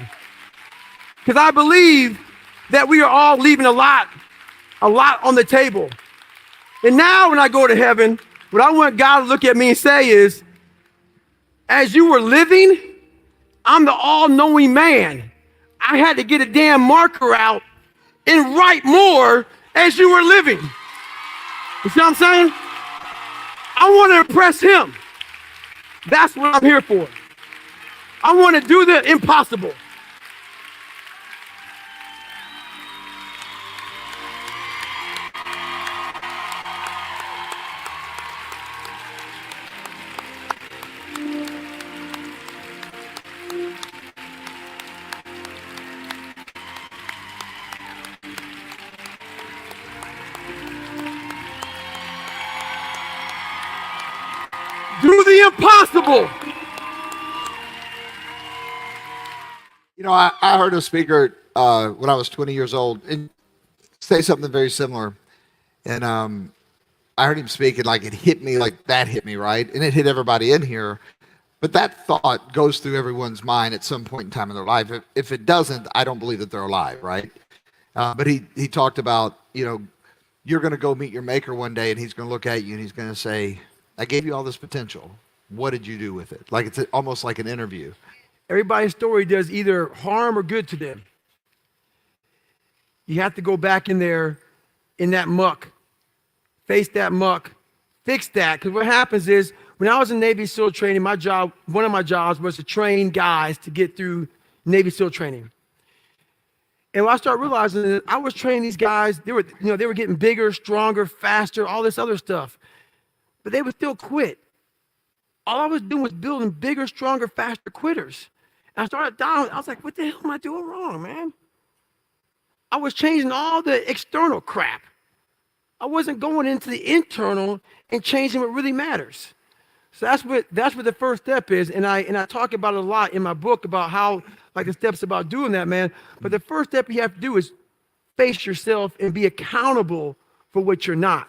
Because I believe that we are all leaving a lot on the table. And now when I go to heaven, what I want God to look at me and say is, as you were living, I'm the all-knowing man. I had to get a damn marker out and write more as you were living. You see what I'm saying? I want to impress him. That's what I'm here for. I want to do the impossible. Do the impossible. You know, I heard a speaker when I was 20 years old and say something very similar. And I heard him speak, and like it hit me, like that hit me, right? And it hit everybody in here. But that thought goes through everyone's mind at some point in time in their life. If it doesn't, I don't believe that they're alive, right? But he talked about, you know, you're going to go meet your maker one day, and he's going to look at you, and he's going to say, I gave you all this potential. What did you do with it? Like it's almost like an interview. Everybody's story does either harm or good to them. You have to go back in there, in that muck, face that muck, fix that. Because what happens is, when I was in Navy SEAL training, one of my jobs was to train guys to get through Navy SEAL training. And what I started realizing is I was training these guys, they were getting bigger, stronger, faster, all this other stuff. But they would still quit. All I was doing was building bigger, stronger, faster quitters. And I started down, I was like, what the hell am I doing wrong, man? I was changing all the external crap. I wasn't going into the internal and changing what really matters. So that's what the first step is. And I talk about it a lot in my book about how, like the steps about doing that, man. But the first step you have to do is face yourself and be accountable for what you're not.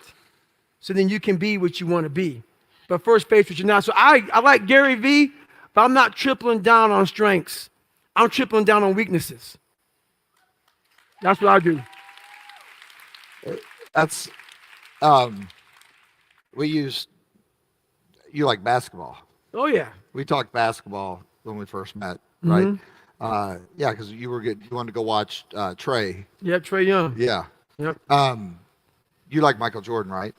So then you can be what you want to be. But first face what you're not. So I like Gary Vee, but I'm not tripling down on strengths. I'm tripling down on weaknesses. That's what I do. That's you like basketball. Oh yeah. We talked basketball when we first met, right? Yeah, because you wanted to go watch Trey. Yep, Trey Young. Yeah. Yep. You like Michael Jordan, right?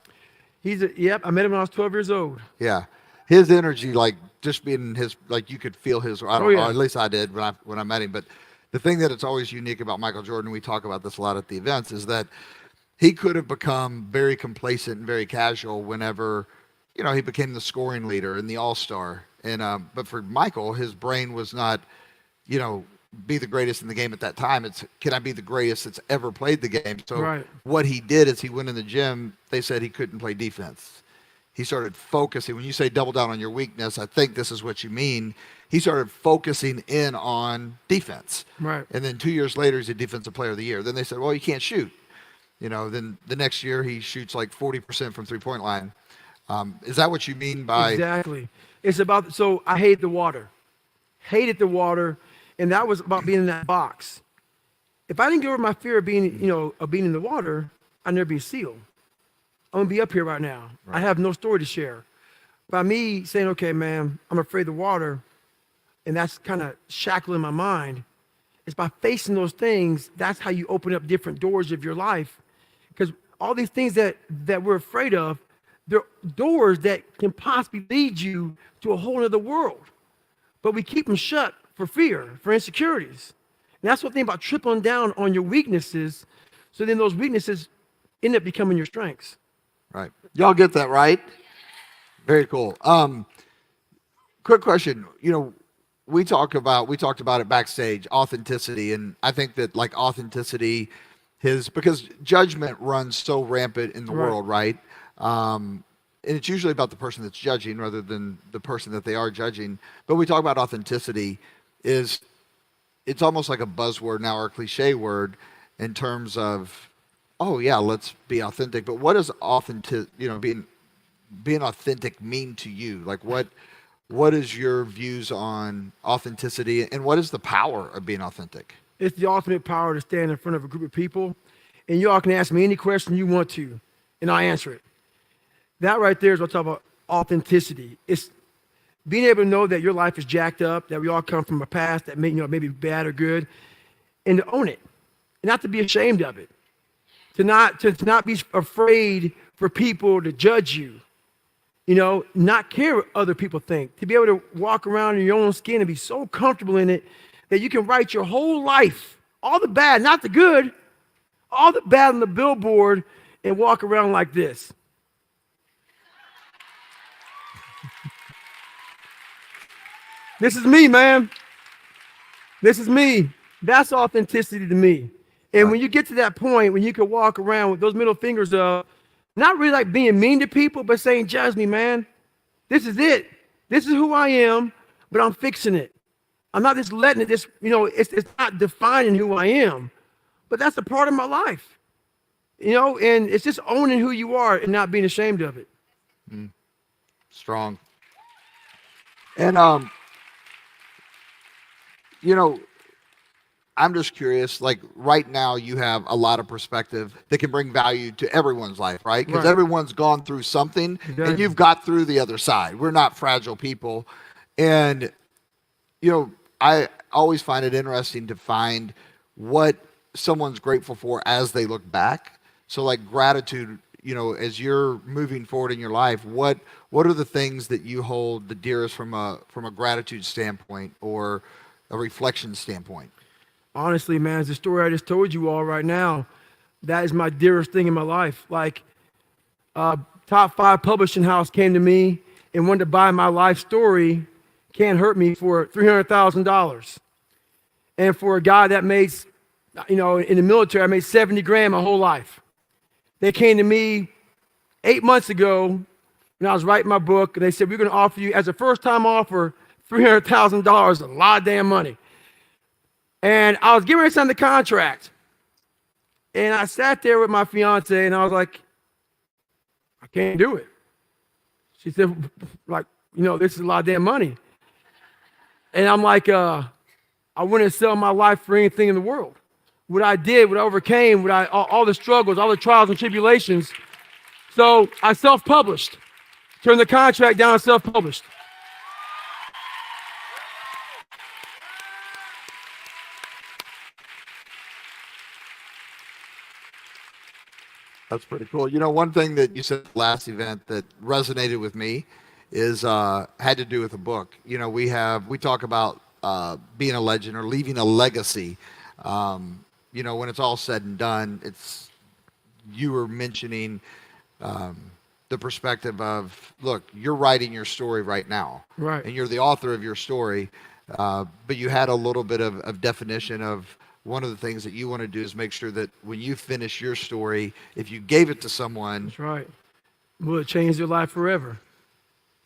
Yep, I met him when I was 12 years old. Yeah. His energy, like just being his, like you could feel his, I don't know, at least I did when I met him. But the thing that it's always unique about Michael Jordan, we talk about this a lot at the events, is that he could have become very complacent and very casual whenever, he became the scoring leader and the all-star. And but for Michael, his brain was not, you know, be the greatest in the game at that time. It's, can I be the greatest that's ever played the game? So Right. what he did is he went in the gym. They said he couldn't play defense. He started focusing. When you say double down on your weakness, I think this is what you mean. He started focusing in on defense. Right. And then 2 years later, he's a defensive player of the year. Then they said, well, you can't shoot. Then the next year he shoots like 40% from three-point line. Is that what you mean by? Exactly. It's about, so I hate the water. Hated the water. And that was about being in that box. If I didn't get over my fear of being, of being in the water, I'd never be a SEAL. I'm gonna be up here right now. Right. I have no story to share. By me saying, okay, man, I'm afraid of the water, and that's kind of shackling my mind, it's by facing those things, that's how you open up different doors of your life. Because all these things that we're afraid of, they're doors that can possibly lead you to a whole other world. But we keep them shut for fear, for insecurities. And that's what the thing about tripling down on your weaknesses, so then those weaknesses end up becoming your strengths. Right. Y'all get that, right? Very cool. Quick question. We talked about it backstage, authenticity, and I think that like authenticity because judgment runs so rampant in the world, right? And it's usually about the person that's judging rather than the person that they are judging. But we talk about authenticity it's almost like a buzzword now or a cliche word in terms of, oh yeah, let's be authentic. But what does being authentic mean to you? Like what is your views on authenticity, and what is the power of being authentic? It's the ultimate power to stand in front of a group of people, and you all can ask me any question you want to, and I'll answer it. That right there is what I talk about authenticity. It's being able to know that your life is jacked up, that we all come from a past that may be bad or good, and to own it, and not to be ashamed of it. To not be afraid for people to judge you, not care what other people think. To be able to walk around in your own skin and be so comfortable in it that you can write your whole life, all the bad, not the good, all the bad on the billboard, and walk around like this. This is me, man. This is me. That's authenticity to me. And when you get to that point, when you can walk around with those middle fingers up, not really like being mean to people, but saying, judge me, man. This is it. This is who I am, but I'm fixing it. I'm not just letting it, it's not defining who I am, but that's a part of my life. And it's just owning who you are and not being ashamed of it. Strong. And, I'm just curious, like right now you have a lot of perspective that can bring value to everyone's life, right? Because everyone's gone through something and you've got through the other side. We're not fragile people. And, I always find it interesting to find what someone's grateful for as they look back. So like gratitude, as you're moving forward in your life, what are the things that you hold the dearest from a gratitude standpoint or a reflection standpoint? Honestly, man, it's the story I just told you all right now. That is my dearest thing in my life. Like, top 5 publishing house came to me and wanted to buy my life story, Can't Hurt Me, for $300,000. And for a guy that made, in the military, I made 70 grand my whole life. They came to me 8 months ago when I was writing my book, and they said, we're going to offer you, as a first-time offer, $300,000, a lot of damn money. And I was getting ready to sign the contract. And I sat there with my fiance, and I was like, I can't do it. She said, this is a lot of damn money. And I'm like, I wouldn't sell my life for anything in the world. What I did, what I overcame, all the struggles, all the trials and tribulations. So I self-published. Turned the contract down and self-published. That's pretty cool. One thing that you said at the last event that resonated with me is had to do with a book. We talk about being a legend or leaving a legacy. When it's all said and done, it's you were mentioning the perspective of, look, you're writing your story right now, Right. and you're the author of your story, but you had a little bit of definition of one of the things that you want to do is make sure that when you finish your story, if you gave it to someone, That's right. Will it change their life forever?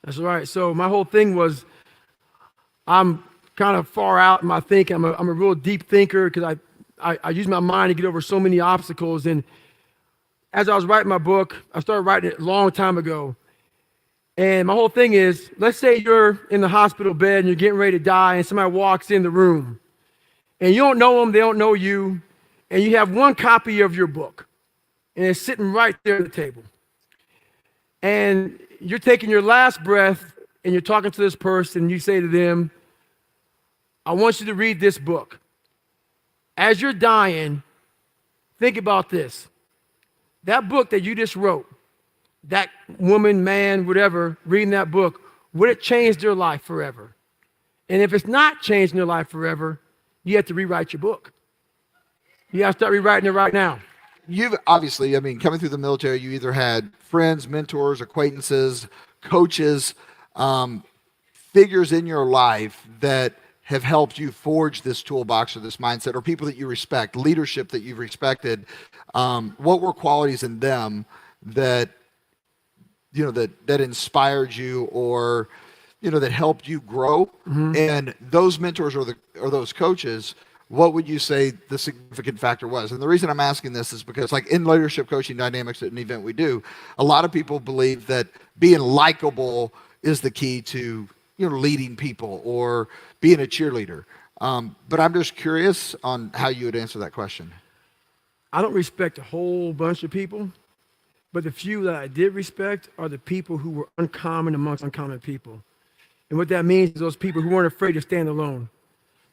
That's right. So my whole thing was, I'm kind of far out in my thinking. I'm a real deep thinker because I use my mind to get over so many obstacles. And as I was writing my book, I started writing it a long time ago. And my whole thing is, let's say you're in the hospital bed and you're getting ready to die, and somebody walks in the room, and you don't know them, they don't know you, and you have one copy of your book, and it's sitting right there at the table. And you're taking your last breath, and you're talking to this person, and you say to them, I want you to read this book. As you're dying, think about this. That book that you just wrote, that woman, man, whatever, reading that book, would it change their life forever? And if it's not changing their life forever, you have to rewrite your book. You have to start rewriting it right now. You've obviously, I mean, coming through the military, you either had friends, mentors, acquaintances, coaches, figures in your life that have helped you forge this toolbox or this mindset, or people that you respect, leadership that you've respected. What were qualities in them that, you know, that inspired you, or, you know, that helped you grow? And those mentors or those coaches, what would you say the significant factor was? And the reason I'm asking this is because, like, in leadership coaching dynamics at an event we do, a lot of people believe that being likable is the key to, you know, leading people or being a cheerleader. But I'm just curious on how you would answer that question. I don't respect a whole bunch of people, but the few that I did respect are the people who were uncommon amongst uncommon people. And what that means is those people who weren't afraid to stand alone.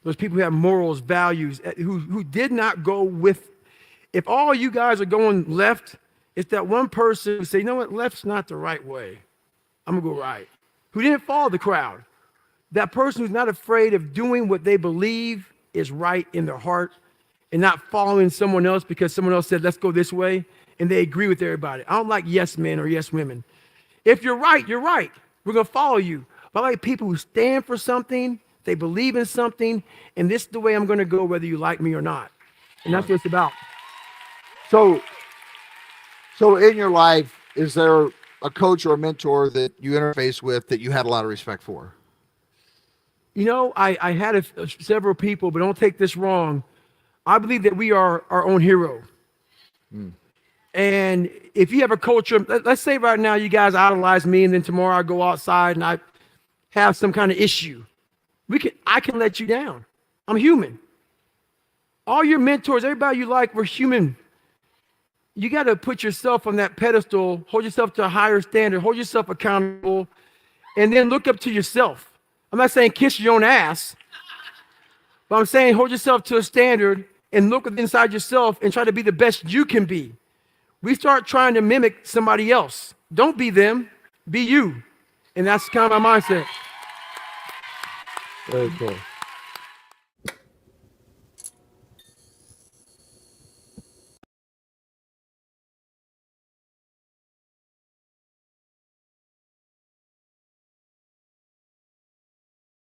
Those people who have morals, values, who did not go with. If all you guys are going left, it's that one person who say, you know what, left's not the right way. I'm gonna go right. Who didn't follow the crowd. That person who's not afraid of doing what they believe is right in their heart and not following someone else because someone else said, let's go this way, and they agree with everybody. I don't like yes men or yes women. If you're right, you're right. We're gonna follow you. But I like people who stand for something, they believe in something, and this is the way I'm gonna go whether you like me or not. And that's what it's about. So in your life, is there a coach or a mentor that you interface with that you had a lot of respect for? You know, I had several people, but don't take this wrong. I believe that we are our own hero. And if you have a culture, let's say right now you guys idolize me, and then tomorrow I go outside and I have some kind of issue. I can let you down. I'm human. All your mentors, everybody you like, we're human. You got to put yourself on that pedestal, hold yourself to a higher standard, hold yourself accountable, and then look up to yourself. I'm not saying kiss your own ass, but I'm saying hold yourself to a standard and look inside yourself and try to be the best you can be. We start trying to mimic somebody else. Don't be them, be you. And that's kind of my mindset. Very cool.